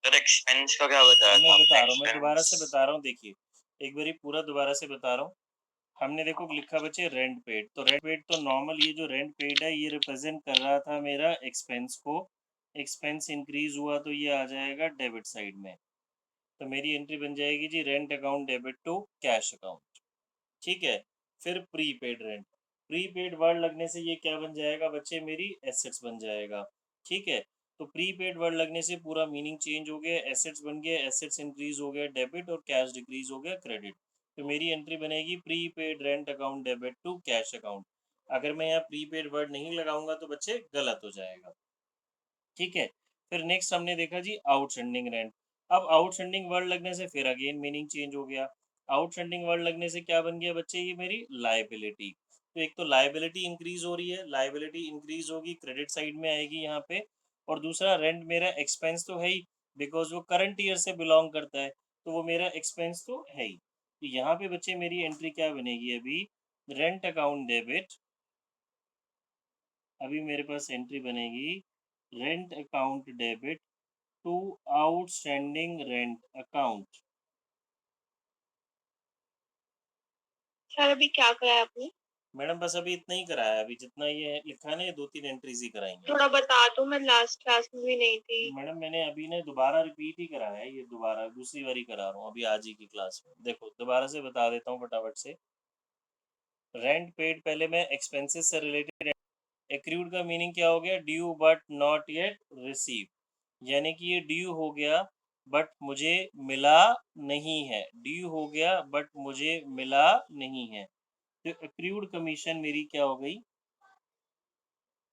Sir expense का क्या बताया मैं था बता आपने? रहा हूँ, मैं दोबारा से एक्सपेंस बता रहा हूँ, देखिए एक बारी पूरा दोबारा से बता रहा हूँ। हमने देखो लिखा बच्चे रेंट पेड, तो रेंट पेड तो नॉर्मल ये जो रेंट पेड है ये रिप्रेजेंट कर रहा था मेरा एक्सपेंस को। एक्सपेंस इंक्रीज हुआ तो ये आ जाएगा डेबिट साइड में, तो मेरी एंट्री बन जाएगी जी rent account debit to cash account. ठीक है, फिर प्रीपेड रेंट, प्रीपेड वर्ड लगने से ये क्या बन जाएगा बच्चे, मेरी एसेट्स बन जाएगा। ठीक है, तो प्रीपेड वर्ड लगने से पूरा मीनिंग चेंज हो गया, एसेट्स बन गया, एसेट्स इंक्रीज हो गया डेबिट और कैश डिक्रीज हो गया क्रेडिट। तो मेरी एंट्री बनेगी prepaid rent account debit to cash account. अगर मैं यहाँ प्रीपेड वर्ड नहीं लगाऊंगा तो बच्चे गलत हो जाएगा। ठीक है, फिर नेक्स्ट हमने देखा जी आउटस्टैंडिंग रेंट। अब आउटस्टैंडिंग वर्ड लगने से फिर अगेन मीनिंग चेंज हो गया। आउटस्टैंडिंग वर्ड लगने से क्या बन गया बच्चे, ये मेरी लायबिलिटी। तो एक तो लायबिलिटी इंक्रीज हो रही है, लायबिलिटी इंक्रीज होगी क्रेडिट साइड में आएगी यहाँ पे, और दूसरा रेंट मेरा एक्सपेंस तो है ही, बिकॉज वो करंट ईयर से बिलोंग करता है, तो वो मेरा एक्सपेंस तो है ही। तो यहाँ पे बच्चे मेरी एंट्री क्या बनेगी, अभी रेंट अकाउंट डेबिट, अभी मेरे पास एंट्री बनेगी rent account debit to outstanding rent account. Sir अभी क्या कराया आपने? मैडम बस अभी इतना ही कराया, अभी जितना ये लिखा है ना ये 2-3 एंट्रीज ही कराएंगे। थोड़ा बता दो, मैं लास्ट क्लास में भी नहीं थी। मैडम मैंने अभी ने दोबारा रिपीट ही कराया है, ये दोबारा दूसरी बारी करा रहा हूँ अभी आज ही की क्लास में। देखो दोबारा से बता देता हूँ फटाफट से। रेंट पेड पहले मैं एक्सपेंसेस से रिलेटेड, एक्रूड का मीनिंग क्या हो गया, due but not yet receive, यानी कि ये ड्यू हो गया बट मुझे मिला नहीं है, ड्यू हो गया बट मुझे मिला नहीं है। तो एक्रूड कमीशन मेरी क्या हो गई,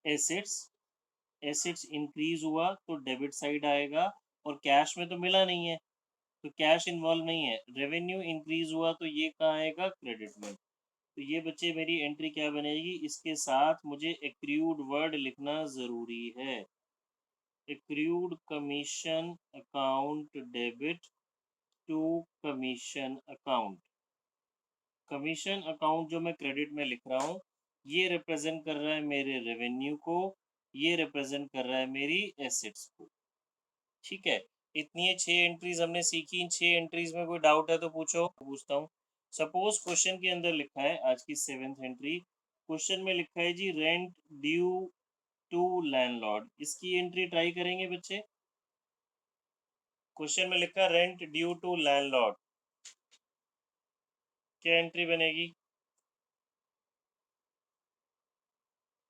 एसेट्स, एसेट्स इंक्रीज हुआ तो डेबिट साइड आएगा, और कैश में तो मिला नहीं है तो कैश इन्वॉल्व नहीं है। रेवेन्यू इंक्रीज हुआ तो ये कहाँ आएगा, क्रेडिट में। तो ये बच्चे मेरी एंट्री क्या बनेगी, इसके साथ मुझे एक्रूड वर्ड लिखना ज़रूरी है, accrued commission account debit to commission account. Commission account जो मैं क्रेडिट में लिख रहा हूँ ये रिप्रेजेंट कर रहा है मेरे रेवेन्यू को, ये रिप्रेजेंट कर रहा है मेरी एसेट्स को। ठीक है, इतनी 6 एंट्रीज हमने सीखी, इन 6 एंट्रीज में कोई डाउट है तो पूछो, पूछता हूँ। सपोज क्वेश्चन के अंदर लिखा है आज की 7th एंट्री, क्वेश्चन में लिखा है जी रेंट ड्यू टू लैंडलॉर्ड, इसकी एंट्री ट्राई करेंगे बच्चे। क्वेश्चन में लिखा है रेंट ड्यू टू लैंडलॉर्ड, क्या एंट्री बनेगी।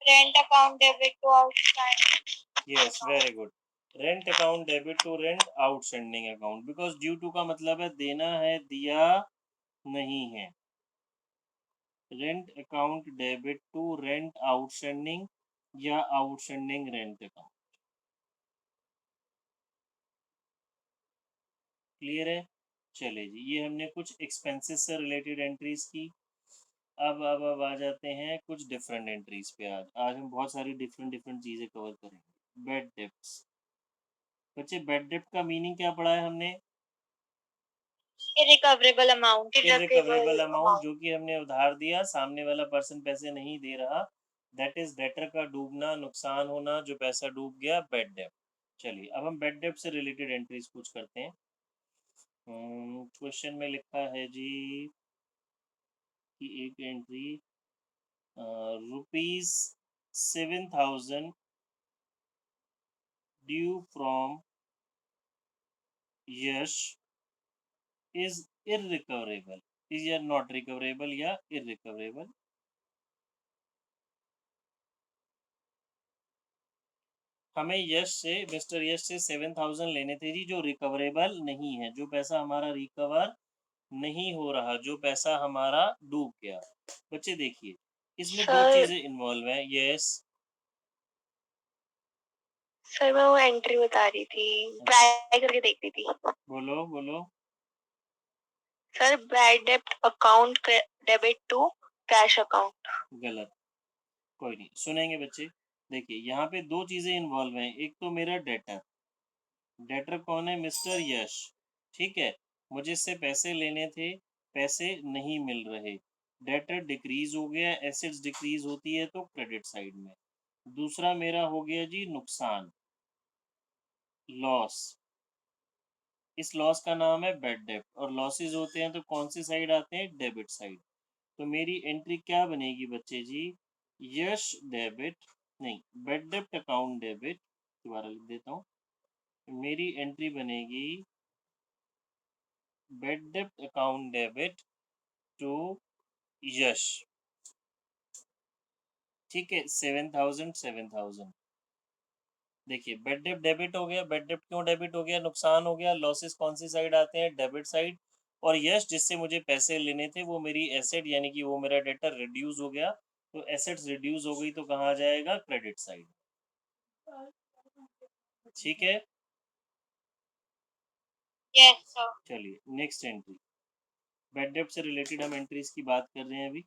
Rent account debit to outstanding yes account. Very good, rent account debit to rent outstanding account, because due to का मतलब है देना है, दिया नहीं है। Rent account debit to rent outstanding या आउटस्टैंडिंग रेंट अकाउंट। क्लियर है, चले जी, ये हमने कुछ एक्सपेंसेस से रिलेटेड एंट्रीज की। अब आ जाते हैं कुछ डिफरेंट एंट्रीज पे। आज हम बहुत सारी डिफरेंट डिफरेंट चीज़ें कवर करेंगे। बेड डेप्ट्स, बच्चे बेड डेप्ट का मीनिंग क्या पढ़ा है हमने, irrecoverable amount, irrecoverable irrecoverable amount, amount. जो कि हमने उधार दिया, सामने वाला पर्सन पैसे नहीं दे रहा, दैट इज डेटर का डूबना, नुकसान होना, जो पैसा डूब गया, बेड डेप्ट। चलिए अब हम बेड डेप्ट से रिलेटेड एंट्रीज कुछ करते हैं। क्वेश्चन में लिखा है जी कि एक entry ₹7,000 due from Yash is irrecoverable, is या नॉट रिकवरेबल या इररिकवरेबल। हमें यश से, मिस्टर यश से 7,000 लेने थे जी, जो रिकवरेबल नहीं है, जो पैसा हमारा रिकवर नहीं हो रहा, जो पैसा हमारा डूब गया। बच्चे देखिए इसमें दो सर चीजें इन्वॉल्व हैं। यस सर मैं वो एंट्री बता रही थी, ट्राई करके देख रही थी। बोलो बोलो। सर बैड डेब्ट account debit to cash account. गलत, कोई नहीं, सुनेंगे बच्चे। देखिए यहाँ पे दो चीजें इन्वॉल्व हैं, एक तो मेरा डेटर, डेटर कौन है, मिस्टर यश। ठीक है, मुझे इससे पैसे लेने थे, पैसे नहीं मिल रहे, डेटर डिक्रीज हो गया, एसेट्स डिक्रीज होती है तो क्रेडिट साइड में। दूसरा मेरा हो गया जी नुकसान, लॉस, इस लॉस का नाम है बैड डेब्ट, और लॉसेस होते हैं तो कौन सी साइड आते हैं, डेबिट साइड। तो मेरी एंट्री क्या बनेगी बच्चे जी, यश डेबिट, नहीं बैड डेब्ट अकाउंट डेबिट, दोबारा लिख देता हूँ, मेरी एंट्री बनेगी बैड डेब्ट अकाउंट डेबिट टू यश। ठीक है, 7,000। देखिए बैड डेब्ट डेबिट हो गया, बैड डेब्ट क्यों डेबिट हो गया, नुकसान हो गया, लॉसेस कौन सी साइड आते हैं, डेबिट साइड। और यश जिससे मुझे पैसे लेने थे वो मेरी एसेट यानी कि वो मेरा डेटर रिड्यूस हो गया, तो एसेट्स रिड्यूस हो गई तो कहाँ जाएगा, क्रेडिट साइड। ठीक है, यस सर। चलिए नेक्स्ट एंट्री, बैड डेब्ट से रिलेटेड हम एंट्रीज की बात कर रहे हैं अभी।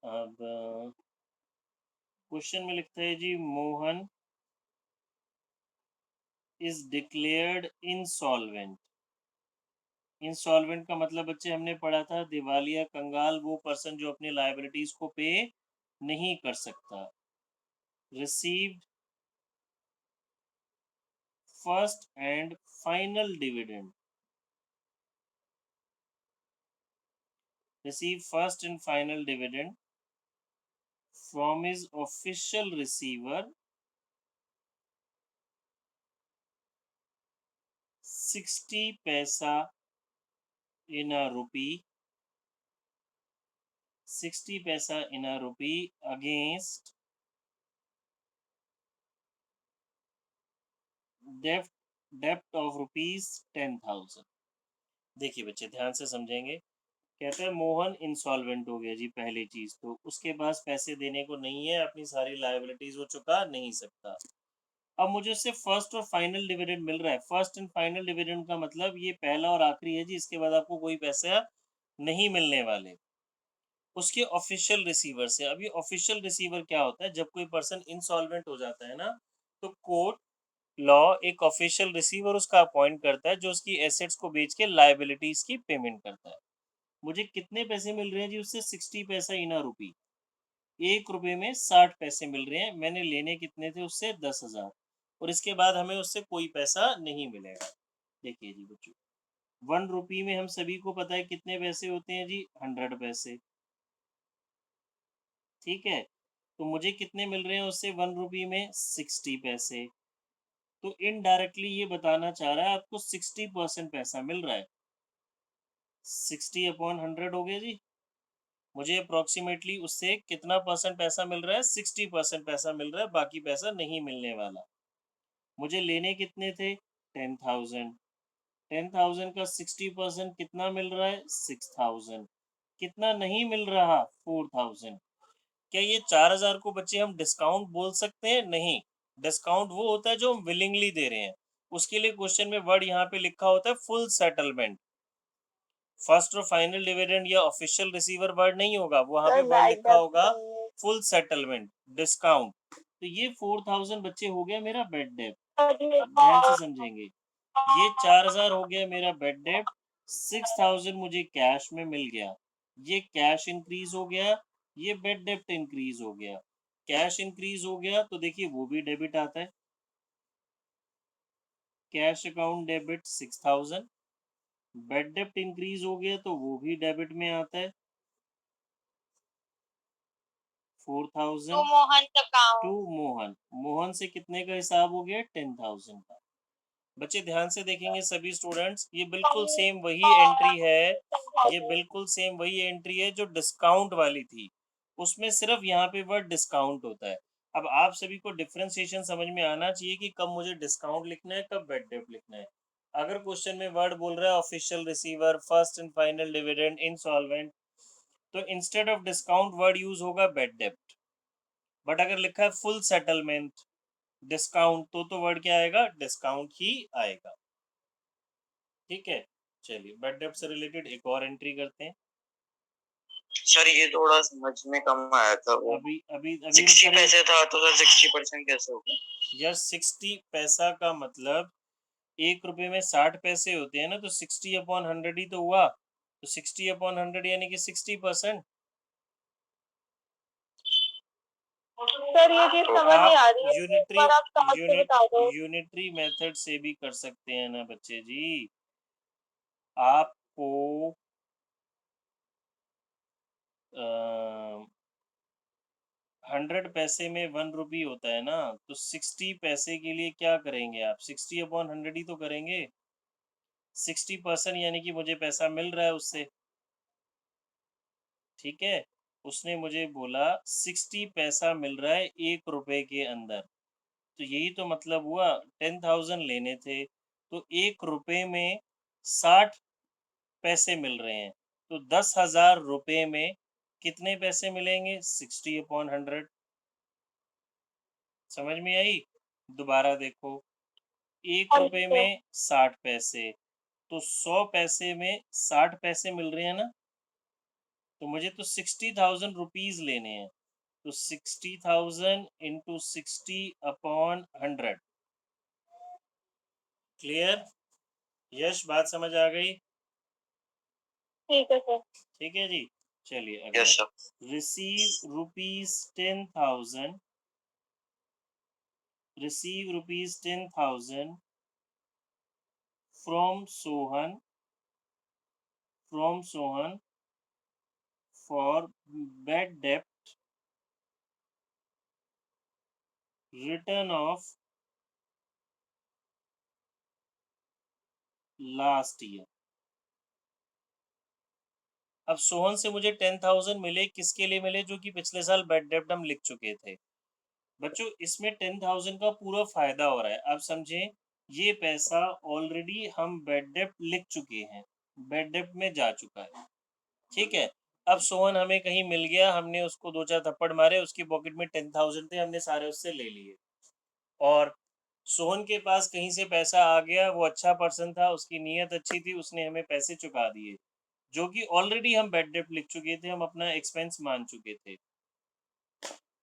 अब क्वेश्चन में लिखता है जी, Mohan is declared insolvent. Insolvent का मतलब बच्चे हमने पढ़ा था, दिवालिया कंगाल वो पर्सन जो अपनी लायबिलिटीज को पे नहीं कर सकता। Received first and final dividend, receive first and final dividend from his official receiver 60 पैसा in a rupee, 60 पैसा in a rupee against डेप्ट ऑफ रुपीज 10,000। देखिए बच्चे ध्यान से समझेंगे, कहते हैं मोहन इंसॉल्वेंट हो गया जी, पहली चीज तो उसके पास पैसे देने को नहीं है, अपनी सारी लायबिलिटीज वो चुका नहीं सकता। अब मुझे उससे फर्स्ट और फाइनल डिविडेंड मिल रहा है। फर्स्ट एंड फाइनल डिविडेंड का मतलब ये पहला और आखिरी है जी, इसके बाद आपको कोई पैसा नहीं मिलने वाले। उसके ऑफिशियल रिसीवर से, अभी ऑफिशियल रिसीवर क्या होता है, जब कोई पर्सन इंसॉल्वेंट हो जाता है ना, तो कोर्ट लॉ एक ऑफिशियल रिसीवर उसका अपॉइंट करता है जो उसकी एसेट्स को बेच के लायबिलिटीज की पेमेंट करता है। मुझे कितने पैसे मिल रहे हैं जी उससे, 60 पैसा इन रुपी, 1 रुपये में 60 पैसे मिल रहे हैं। मैंने लेने कितने थे उससे, 10,000, और इसके बाद हमें उससे कोई पैसा नहीं मिलेगा। देखिए जी बच्चों, 1 रुपी में हम सभी को पता है कितने पैसे होते हैं जी, 100 पैसे। ठीक है, तो मुझे कितने मिल रहे हैं उससे 1 रुपी में, 60 पैसे। तो इनडायरेक्टली ये बताना चाह रहा है आपको 60% पैसा मिल रहा है। 60/100 हो गया जी, मुझे अप्रोक्सीमेटली उससे कितना परसेंट पैसा मिल रहा है, 60% पैसा मिल रहा है, बाकी पैसा नहीं मिलने वाला। मुझे लेने कितने थे, 10,000। 10,000 का 60% कितना मिल रहा है, 6,000। कितना नहीं मिल रहा, 4,000। क्या ये 4,000 को बच्चे हम डिस्काउंट बोल सकते हैं, नहीं। डिस्काउंट वो होता है जो हम विलिंगली दे रहे हैं, उसके लिए क्वेश्चन में वर्ड यहाँ पे लिखा होता है फुल सेटलमेंट। फर्स्ट और फाइनल डिविडेंड या ऑफिशियल रिसीवर वर्ड नहीं होगा, वहां पे वर्ड लिखा होगा फुल सेटलमेंट डिस्काउंट। तो ये 4,000 बच्चे हो गया मेरा बेड डेट, ध्यान से समझेंगे। ये 4,000 हो गया मेरा बेड डेट, 6,000 मुझे कैश में मिल गया, ये कैश इंक्रीज हो गया, ये बेड डेप्ट इंक्रीज हो गया। कैश इंक्रीज हो गया तो देखिए वो भी डेबिट आता है, कैश अकाउंट डेबिट 6,000। बेड डेप्ट इंक्रीज हो गया तो वो भी डेबिट में आता है, 4,000 to Mohan to account. Mohan. Mohan से कितने का हिसाब हो गया, 10,000 का। बच्चे ध्यान से देखेंगे सभी स्टूडेंट्स, ये बिल्कुल सेम वही एंट्री है, ये बिल्कुल सेम वही एंट्री है जो डिस्काउंट वाली थी, उसमें सिर्फ यहाँ पे वर्ड डिस्काउंट होता है। अब आप सभी को डिफरेंशिएशन समझ में आना चाहिए कि कब मुझे डिस्काउंट लिखना है, कब बेड डेप्ट लिखना है। अगर क्वेश्चन में वर्ड बोल रहा है official receiver, first and final dividend, insolvent, तो instead of discount word use होगा बेड डेप्ट। बट अगर लिखा है फुल सेटलमेंट डिस्काउंट, तो वर्ड क्या आएगा, डिस्काउंट ही आएगा। ठीक है, चलिए बेड डेप्ट से रिलेटेड एक और एंट्री करते हैं। सर ये थोड़ा समझ में कम आया था, वो अभी अभी अभी 60 पैसे था तो सर 60% कैसे होगा? यार 60 पैसा का मतलब 1 रुपये में 60 पैसे होते हैं ना, तो 60/100 ही तो हुआ, तो 60/100 यानी कि 60%। सर ये चीज समझ नहीं आ रही है, एक बार आप साथ से बता दो। यूनिटरी मेथड से भी कर सकते हैं ना बच्चे जी। आपको 100 पैसे में 1 रुपी होता है ना, तो 60 पैसे के लिए क्या करेंगे आप? 60/100 ही तो करेंगे। 60% यानी कि मुझे पैसा मिल रहा है उससे, ठीक है। उसने मुझे बोला 60 पैसा मिल रहा है 1 रुपए के अंदर, तो यही तो मतलब हुआ। 10,000 लेने थे तो 1 रुपए में 60 पैसे मिल रहे हैं, तो 10,000 रुपए में कितने पैसे मिलेंगे? 60/100। समझ में आई? दोबारा देखो, 1 रुपए में 60 पैसे, तो 100 पैसे में 60 पैसे मिल रहे हैं ना, तो मुझे तो 60,000 रुपीज लेने हैं, तो 60,000 इंटू 60/100। क्लियर? यश, बात समझ आ गई? ठीक है सर। ठीक है जी, चलिए अगला। Yes sir. Receive rupees 10,000, receive rupees 10,000 from Sohan for bad debt, return of last year। अब सोहन से मुझे 10,000 मिले, किसके लिए मिले? जो कि पिछले साल बैड डेब्ट हम लिख चुके थे। बच्चों इसमें 10,000 का पूरा फायदा हो रहा है। आप समझें, ये पैसा ऑलरेडी हम बैड डेब्ट लिख चुके हैं, बैड डेब्ट में जा चुका है, ठीक है। अब सोहन हमें कहीं मिल गया, हमने उसको 2-4 थप्पड़ मारे, उसकी पॉकेट में 10,000 थे, हमने सारे उससे ले लिए। और सोहन के पास कहीं से पैसा आ गया, वो अच्छा पर्सन था, उसकी नीयत अच्छी थी, उसने हमें पैसे चुका दिए, जो कि ऑलरेडी हम बैड डेब्ट लिख चुके थे, हम अपना एक्सपेंस मान चुके थे।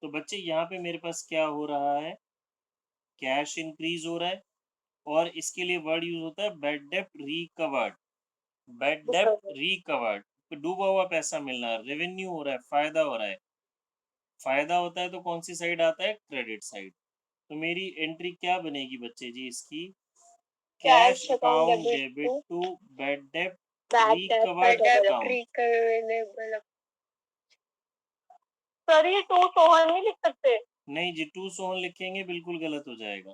तो बच्चे यहाँ पे मेरे पास क्या हो रहा है? कैश इंक्रीज हो रहा है, और इसके लिए वर्ड यूज होता है बैड डेब्ट रिकवर्ड। बैड डेब्ट रिकवर्ड, तो डूबा हुआ पैसा मिलना, रेवेन्यू हो रहा है, फायदा हो रहा है। फायदा होता है तो कौन सी साइड आता है? Credit side. तो मेरी एंट्री क्या बनेगी बच्चे जी इसकी? Cash account debit to bad डेब्ट रिकवर्ड अकाउंट। सर ये टू सोहन नहीं लिख सकते? नहीं जी, टू सोहन लिखेंगे बिल्कुल गलत हो जाएगा।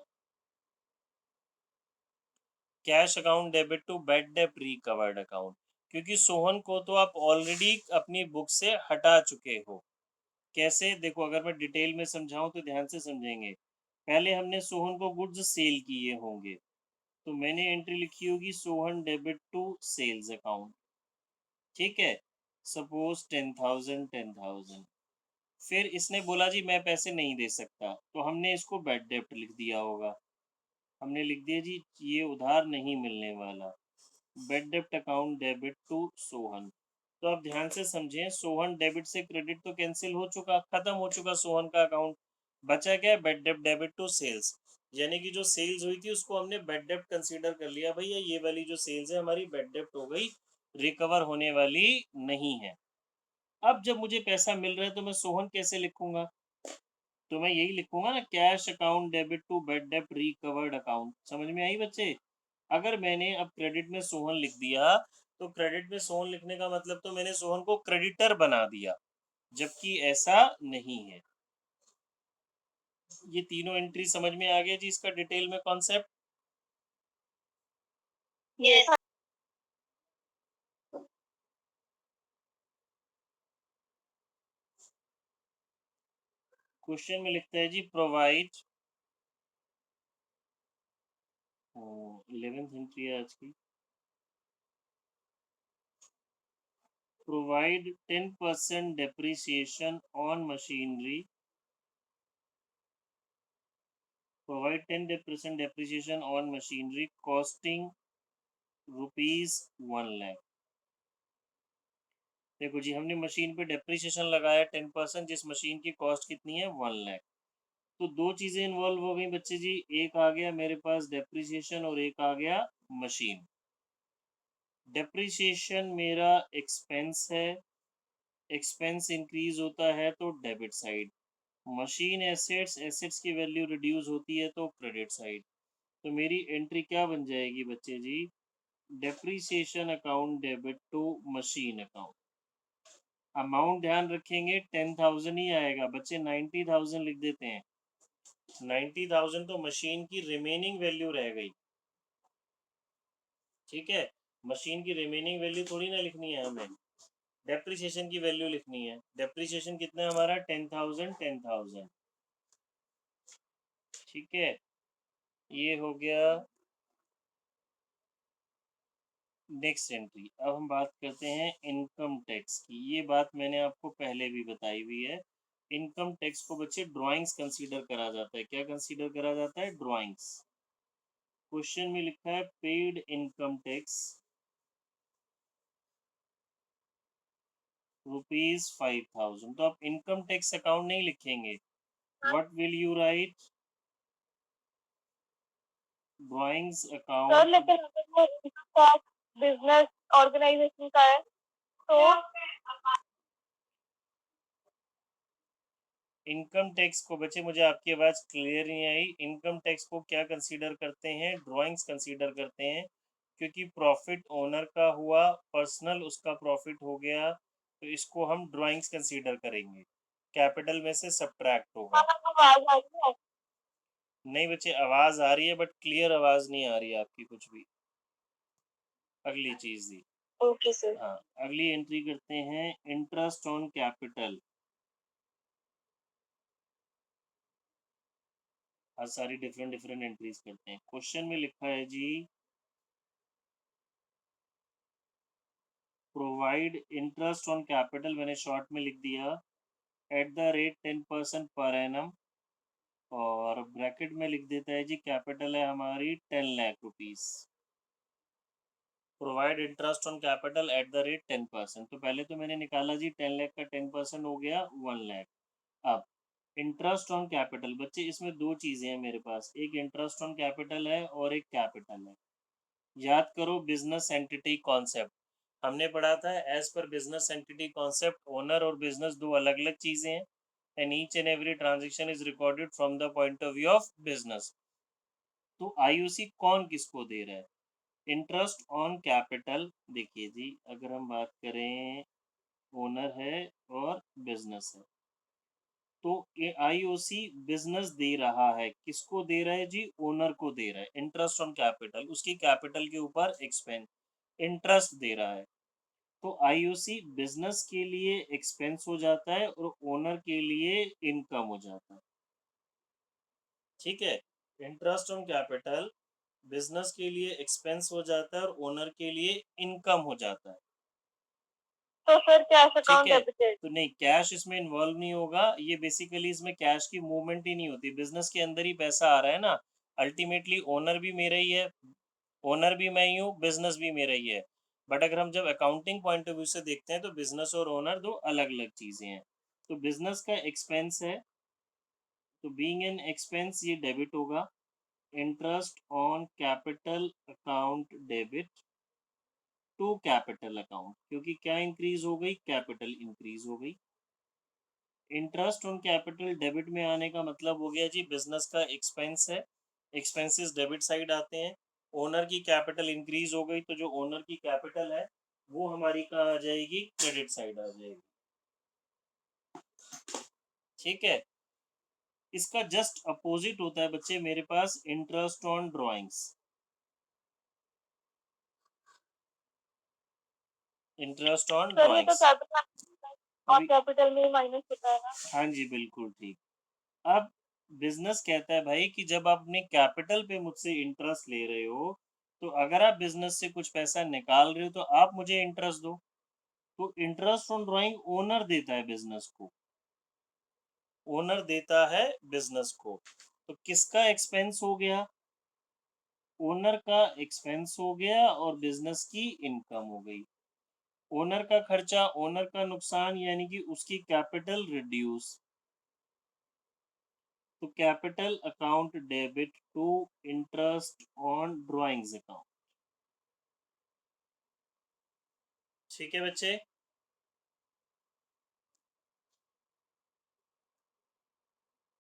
Cash account debit to bad डेब्ट रिकवर्ड अकाउंट, क्योंकि सोहन को तो आप ऑलरेडी अपनी बुक से हटा चुके हो। कैसे? देखो, अगर मैं डिटेल में समझाऊं तो ध्यान से समझेंगे। पहले हमने सोहन को गुड्स सेल किए होंगे, तो मैंने एंट्री लिखी होगी Sohan debit to sales account, ठीक है। सपोज 10,000। फिर इसने बोला जी मैं पैसे नहीं दे सकता, तो हमने इसको बैड डेब्ट लिख दिया होगा। हमने लिख दिया जी ये उधार नहीं मिलने वाला, बैड डेब्ट अकाउंट डेबिट टू सोहन। तो आप ध्यान से समझें, सोहन डेबिट से क्रेडिट तो कैंसिल हो चुका, खत्म हो चुका सोहन का अकाउंट। बचा क्या? बैड डेब्ट डेबिट टू सेल्स, यानी कि जो सेल्स हुई थी उसको हमने बैड डेब्ट कंसीडर कर लिया। भैया ये वाली जो सेल्स है हमारी बैड डेब्ट हो गई, रिकवर होने वाली नहीं है। अब जब मुझे पैसा मिल रहा है तो मैं सोहन कैसे लिखूंगा? तो मैं यही लिखूंगा ना, cash account debit to bad डेब्ट रिकवर्ड अकाउंट। समझ में आई बच्चे? अगर मैंने अब क्रेडिट में सोहन लिख दिया, तो क्रेडिट में सोहन लिखने का मतलब तो मैंने सोहन को क्रेडिटर बना दिया, जबकि ऐसा नहीं है। ये तीनों एंट्री समझ में आ गया जी इसका डिटेल में कॉन्सेप्ट? यस। क्वेश्चन में लिखता है जी प्रोवाइड, 11th एंट्री है आज की। Provide 10% depreciation on machinery, provide 10% depreciation on machinery costing ₹1 lakh। देखो जी, हमने मशीन पे डेप्रिसिएशन लगाया 10%, जिस मशीन की कॉस्ट कितनी है? 1 लाख। तो दो चीजें इन्वॉल्व हो गई बच्चे जी, एक आ गया मेरे पास डेप्रिसिएशन और एक आ गया मशीन। डेप्रिसिएशन मेरा एक्सपेंस है, एक्सपेंस इंक्रीज होता है तो debit side, machine assets, assets की वैल्यू रिड्यूस होती है तो क्रेडिट साइड। तो मेरी एंट्री क्या बन जाएगी बच्चे जी, depreciation account debit to machine account. Amount ध्यान रखेंगे 10,000 ही आएगा बच्चे, 90,000 लिख देते हैं। 90,000 तो मशीन की रिमेनिंग वैल्यू रह गई, ठीक है। मशीन की रिमेनिंग वैल्यू थोड़ी ना लिखनी है हमें, डेप्रीसिएशन की वैल्यू लिखनी है। डेप्रीसिएशन कितना है हमारा, 10,000, ठीक है। ये हो गया नेक्स्ट एंट्री। अब हम बात करते हैं इनकम टैक्स की। ये बात मैंने आपको पहले भी बताई हुई है। इनकम टैक्स को बच्चे ड्राइंग्स कंसीडर करा जाता है। क्या कंसीडर करा जाता है, ड्राइंग्स। क्वेश्चन में लिखा है पेड इनकम टैक्स ₹5,000। तो आप इनकम टैक्स अकाउंट नहीं लिखेंगे, what will you right, drawings sir account. लेकिन अगर वो इनकम टैक्स बिजनेस ऑर्गेनाइजेशन का है तो इनकम टैक्स को बच्चे, मुझे आपकी आवाज़ क्लियर नहीं आई। इनकम टैक्स को क्या कंसीडर करते हैं, ड्राइंग्स कंसीडर करते हैं, क्योंकि प्रॉफिट ओनर का हुआ, पर्सनल उसका प्रॉफिट हो गया, तो इसको हम ड्राइंग्स कंसीडर करेंगे, कैपिटल में से सब्ट्रैक्ट होगा। आवाज आ रही है। नहीं बच्चे, आवाज़ आ रही है बट क्लियर आवाज़ नहीं आ रही है आपकी कुछ भी। अगली चीज़ दी, ओके सर। हाँ अगली एंट्री करते हैं इंटरेस्ट ऑन कैपिटल। आज सारी डिफरेंट डिफरेंट एंट्रीज करते हैं। क्वेश्चन में लिखा है जी, प्रोवाइड इंटरेस्ट ऑन कैपिटल, मैंने शॉर्ट में लिख दिया at the rate 10% per annum, और ब्रैकेट में लिख देता है जी कैपिटल है हमारी 10 lakh rupees. Provide interest on capital at the rate 10%। तो पहले तो मैंने निकाला जी 10 लाख का 10% हो गया 1 लाख। अब इंटरेस्ट ऑन कैपिटल बच्चे, इसमें दो चीज़ें हैं मेरे पास, एक इंटरेस्ट ऑन कैपिटल है और एक कैपिटल है। याद करो बिजनेस एंटिटी कॉन्सेप्ट, हमने पढ़ा था as per business entity concept owner और बिजनेस दो अलग अलग चीज़ें हैं, and each and every transaction is recorded from the point of view of business. तो आईओसी कौन किसको दे रहा है, इंटरेस्ट ऑन कैपिटल। देखिए जी, अगर हम बात करें ओनर है और बिजनेस है, तो ये आईओसी बिजनेस दे रहा है, किसको दे रहा है जी, ओनर को दे रहा है। इंटरेस्ट ऑन कैपिटल, उसकी कैपिटल के ऊपर एक्सपेंस इंटरेस्ट दे रहा है। तो आईओसी बिजनेस के लिए एक्सपेंस हो जाता है और ओनर के लिए इनकम हो जाता है, ठीक है। इंटरेस्ट ऑन कैपिटल बिजनेस के लिए एक्सपेंस हो जाता है और ओनर के लिए इनकम हो जाता है, तो सर कैश ठीक अकाउंट है। डेबिटेड। तो नहीं, कैश इसमें इन्वॉल्व नहीं होगा, ये बेसिकली इसमें कैश की मूवमेंट ही नहीं होती, बिजनेस के अंदर ही पैसा आ रहा है ना। अल्टीमेटली ओनर भी मेरा ही है, ओनर भी मैं ही हूँ, बिजनेस भी मेरा ही है। बट अगर हम जब अकाउंटिंग पॉइंट ऑफ व्यू से देखते हैं तो बिजनेस और ओनर दो अलग अलग चीजें हैं। तो बिजनेस का एक्सपेंस है, तो बीइंग एन एक्सपेंस ये डेबिट होगा। Interest on capital account debit to capital account, क्योंकि क्या इंक्रीज हो गई, कैपिटल इंक्रीज हो गई। इंटरेस्ट ऑन कैपिटल डेबिट में आने का मतलब हो गया जी बिजनेस का एक्सपेंस है, एक्सपेंसेस डेबिट साइड आते हैं। ओनर की कैपिटल इंक्रीज हो गई, तो जो ओनर की कैपिटल है वो हमारी कहाँ आ जाएगी, क्रेडिट साइड आ जाएगी, ठीक है। इसका जस्ट अपोजिट होता है बच्चे मेरे पास interest on drawings. Interest on sir ये तो ड्राइंग्स कैपिटल और अभी, कैपिटल में माइनस होता है ना। हाँ जी बिल्कुल ठीक। अब बिजनेस कहता है भाई कि जब आप अपने कैपिटल पे मुझसे इंटरेस्ट ले रहे हो, तो अगर आप बिजनेस से कुछ पैसा निकाल रहे हो तो आप मुझे इंटरेस्ट दो। तो इंटरेस्ट ऑन ड्राइंग ओनर देता है बिजनेस को, ओनर देता है बिजनेस को। तो किसका एक्सपेंस हो गया, ओनर का एक्सपेंस हो गया और बिजनेस की इनकम हो गई। ओनर का खर्चा, ओनर का नुकसान, यानी कि उसकी कैपिटल रिड्यूस। तो capital account debit to interest on drawings account, ठीक है बच्चे।